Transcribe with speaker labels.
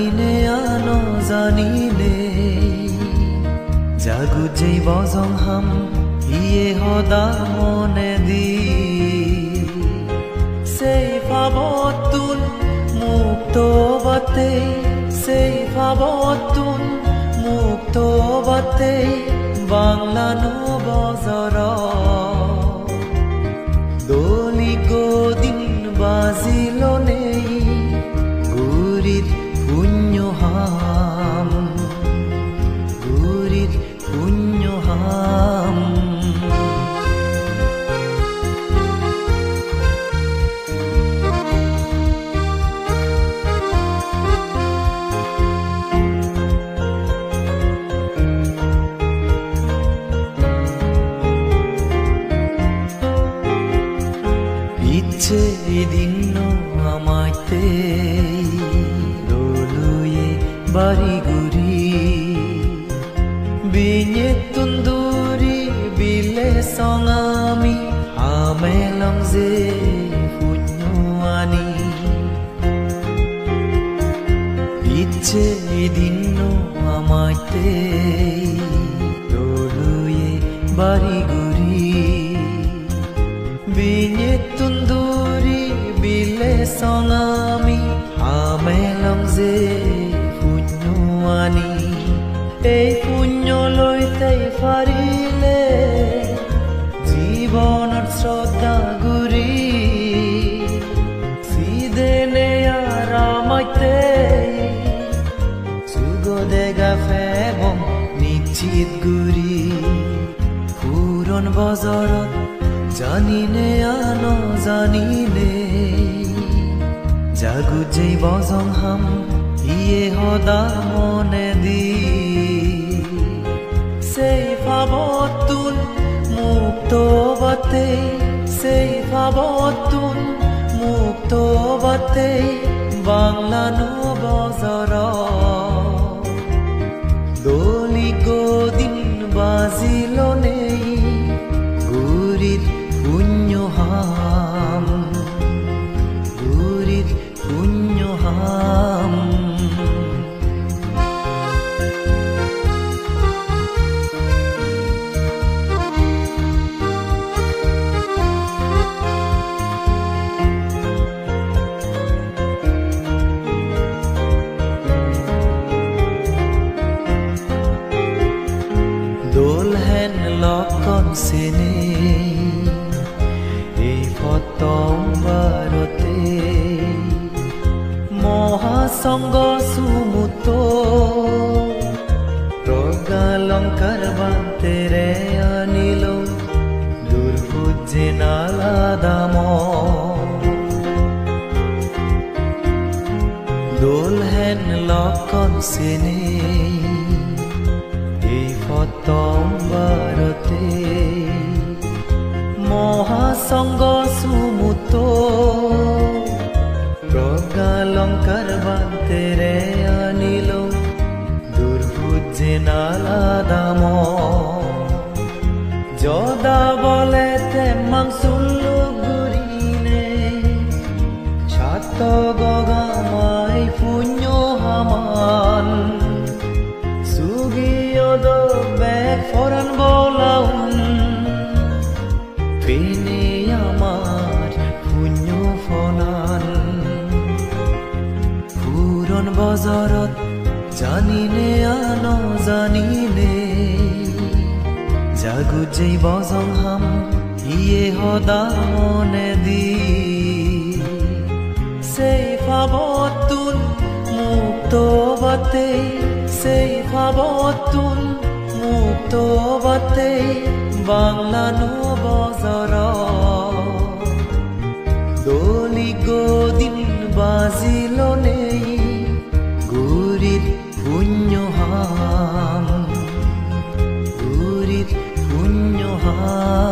Speaker 1: জানিনে আনো জানিলে জাগু যেই বজং হাম ইয়ে হদা মনে দি সেই ভাবতুন মুক্ত বাতে সেই ভাবতুন মুক্ত বাতে বাংলানো বজর দলি গদিন বাজিল নেই গুরিত পুণ্য হাম গুরিত পুণ্য হাম ইচ্ছে দিন আমাইতে দলুয়ে বাড়ি গুরি বিnye তুন্দুরি বিলে সঙামি আমেলং যে পুণ্যআনি ইচ্ছে দিন আমাইতে দলুয়ে বাড়ি গুরি বিnye তুন্দুরি বিলে সঙামি আমেলং যে পুণ্যআনি এই পুণ্য লইতে ফারিলে জীবনত শ্রদ্ধা গুরি সিদেনে আরামাইতে সুগদেগা ফেবং নিশ্চিত গুরি পুরন বজরত জানিনে আনো জানিলে জাগু যেই বজং হাম ইয়ে হদা মনে দি সেই ভাবতুন মুক্ত বাতে সেই ভাবতুন মুক্ত বাতে বাংলানো বজর দলি গদিন বাজিল নেই গুরিত পুণ্য হাম গুরিত পুণ্য হাম দোল হেন লক্ষণ সেনে এই পতম্বরতে মহাসঙ্গ সুমুত প্রগালঙ্কার বান্তেরে আনিল দুর্ভুজে নালাদাম দোল হেন লক্ষণ সেনে এই পতম্বরতে মহাসঙ্গ সুমুত প্রগালঙ্কার বান্তেরে আনিল দুর্ভুজে নালাদাম যদা বলে তেমাং সুল্লু গুরিনে সাত গগামাই পুণ্য হামান সুগিয়দ বেগ ফরান বলাউন পেনে আমার পুণ্য ফলান পুরন বজরত জানিনে আনো জানিলে জাগু যেই বজং হাম ইয়ে হদা মনে দি সেই ভাবতুন মুক্ত বাতে সেই ভাবতুন মুক্ত বাতে বাংলানো বজর দলি গদিন বাজিল নেই গুরিত পুণ্য হাম গুরিত পুণ্য হাম